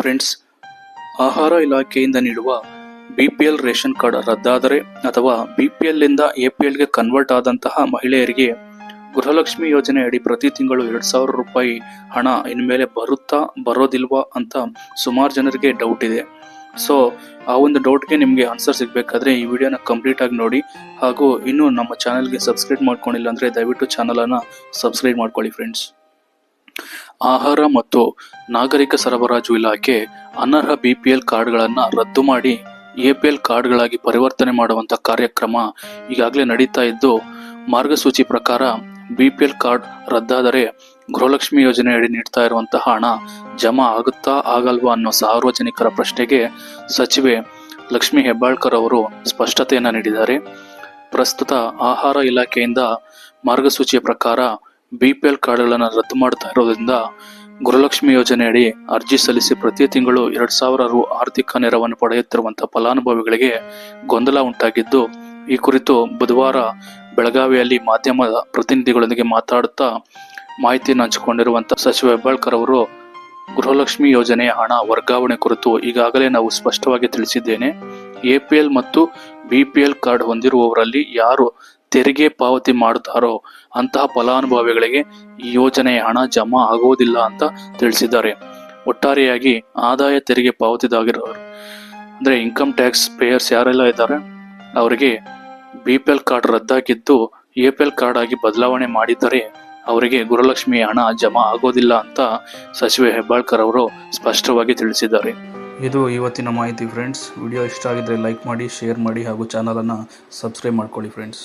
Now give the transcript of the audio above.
Friends, ಆಹಾರ ಇಲಾಖೆಯಿಂದ ನೀಡುವ BPL ರೇಷನ್ ಕಾರ್ಡ್ ರದ್ದಾದರೆ ಅಥವಾ BPL ಇಂದ APL ಗೆ ಕನ್ವರ್ಟ್ ಆದಂತಹ ಮಹಿಳೆಯರಿಗೆ ಗೃಹಲಕ್ಷ್ಮಿ ಯೋಜನೆ ಅಡಿ ಪ್ರತಿ ತಿಂಗಳು 2,000 ರೂಪಾಯಿ ಹಣ ಇನ್ಮೇಲೆ ಬರುತ್ತಾ ಬರೋದಿಲ್ವಾ ಅಂತ ಸುಮಾರು ಜನರಿಗೆ ಡೌಟ್ ಇದೆ. ಸೊ ಆ ಒಂದು ಡೌಟ್ಗೆ ನಿಮಗೆ ಆನ್ಸರ್ ಸಿಗಬೇಕಾದ್ರೆ ಈ ವಿಡಿಯೋನ ಕಂಪ್ಲೀಟ್ ಆಗಿ ನೋಡಿ. ಹಾಗೂ ಇನ್ನೂ ನಮ್ಮ ಚಾನಲ್ಗೆ ಸಬ್ಸ್ಕ್ರೈಬ್ ಮಾಡ್ಕೊಂಡಿಲ್ಲ ಅಂದರೆ ದಯವಿಟ್ಟು ಚಾನಲನ್ನು ಸಬ್ಸ್ಕ್ರೈಬ್ ಮಾಡ್ಕೊಳ್ಳಿ ಫ್ರೆಂಡ್ಸ್. ಆಹಾರ ಮತ್ತು ನಾಗರಿಕ ಸರಬರಾಜು ಇಲಾಖೆ ಅನರ್ಹ BPL ಕಾರ್ಡ್ಗಳನ್ನು ರದ್ದು ಮಾಡಿ APL ಕಾರ್ಡ್ಗಳಾಗಿ ಪರಿವರ್ತನೆ ಮಾಡುವಂಥ ಕಾರ್ಯಕ್ರಮ ಈಗಾಗಲೇ ನಡೀತಾ ಇದ್ದು, ಮಾರ್ಗಸೂಚಿ ಪ್ರಕಾರ BPL ಕಾರ್ಡ್ ರದ್ದಾದರೆ ಗೃಹಲಕ್ಷ್ಮಿ ಯೋಜನೆ ಅಡಿ ನೀಡ್ತಾ ಇರುವಂತಹ ಹಣ ಜಮಾ ಆಗುತ್ತಾ ಆಗಲ್ವಾ ಅನ್ನೋ ಸಾರ್ವಜನಿಕರ ಪ್ರಶ್ನೆಗೆ ಸಚಿವೆ ಲಕ್ಷ್ಮಿ ಹೆಬ್ಬಾಳ್ಕರ್ ಅವರು ಸ್ಪಷ್ಟತೆಯನ್ನು ನೀಡಿದ್ದಾರೆ. ಪ್ರಸ್ತುತ ಆಹಾರ ಇಲಾಖೆಯಿಂದ ಮಾರ್ಗಸೂಚಿಯ ಪ್ರಕಾರ BPL ಕಾರ್ಡ್ಗಳನ್ನು ರದ್ದು ಮಾಡ್ತಾ ಇರೋದ್ರಿಂದ ಗೃಹಲಕ್ಷ್ಮಿ ಯೋಜನೆಯಡಿ ಅರ್ಜಿ ಸಲ್ಲಿಸಿ ಪ್ರತಿ ತಿಂಗಳು 2,000 ರು ಆರ್ಥಿಕ ನೆರವನ್ನು ಪಡೆಯುತ್ತಿರುವಂತಹ ಫಲಾನುಭವಿಗಳಿಗೆ ಗೊಂದಲ ಉಂಟಾಗಿದ್ದು, ಈ ಕುರಿತು ಬುಧವಾರ ಬೆಳಗಾವಿಯಲ್ಲಿ ಮಾಧ್ಯಮದ ಪ್ರತಿನಿಧಿಗಳೊಂದಿಗೆ ಮಾತಾಡುತ್ತಾ ಮಾಹಿತಿಯನ್ನು ಹಂಚಿಕೊಂಡಿರುವಂತಹ ಸಚಿವ ಹೆಬ್ಬಾಳ್ಕರ್ ಅವರು, ಗೃಹಲಕ್ಷ್ಮಿ ಯೋಜನೆಯ ಹಣ ವರ್ಗಾವಣೆ ಕುರಿತು ಈಗಾಗಲೇ ನಾವು ಸ್ಪಷ್ಟವಾಗಿ ತಿಳಿಸಿದ್ದೇನೆ. APL ಮತ್ತು BPL ಕಾರ್ಡ್ ಹೊಂದಿರುವವರಲ್ಲಿ ಯಾರು ತೆರಿಗೆ ಪಾವತಿ ಮಾಡುತ್ತಾರೋ ಅಂತಹ ಫಲಾನುಭವಿಗಳಿಗೆ ಈ ಯೋಜನೆಯ ಹಣ ಜಮಾ ಆಗುವುದಿಲ್ಲ ಅಂತ ತಿಳಿಸಿದ್ದಾರೆ. ಒಟ್ಟಾರೆಯಾಗಿ ಆದಾಯ ತೆರಿಗೆ ಪಾವತಿದಾರರು ಅಂದರೆ ಇನ್ಕಮ್ ಟ್ಯಾಕ್ಸ್ ಪೇಯರ್ಸ್ ಯಾರೆಲ್ಲ ಇದ್ದಾರೆ ಅವರಿಗೆ BPL ಕಾರ್ಡ್ ರದ್ದಾಗಿದ್ದು APL ಕಾರ್ಡ್ ಆಗಿ ಬದಲಾವಣೆ ಮಾಡಿದ್ದರೆ ಅವರಿಗೆ ಗೃಹಲಕ್ಷ್ಮಿ ಹಣ ಜಮಾ ಆಗೋದಿಲ್ಲ ಅಂತ ಸಚಿವೆ ಹೆಬ್ಬಾಳ್ಕರ್ ಅವರು ಸ್ಪಷ್ಟವಾಗಿ ತಿಳಿಸಿದ್ದಾರೆ. ಇದು ಇವತ್ತಿನ ಮಾಹಿತಿ ಫ್ರೆಂಡ್ಸ್. ವಿಡಿಯೋ ಇಷ್ಟ ಆಗಿದ್ರೆ ಲೈಕ್ ಮಾಡಿ, ಶೇರ್ ಮಾಡಿ ಹಾಗೂ ಚಾನಲನ್ನು ಸಬ್ಸ್ಕ್ರೈಬ್ ಮಾಡ್ಕೊಳ್ಳಿ ಫ್ರೆಂಡ್ಸ್.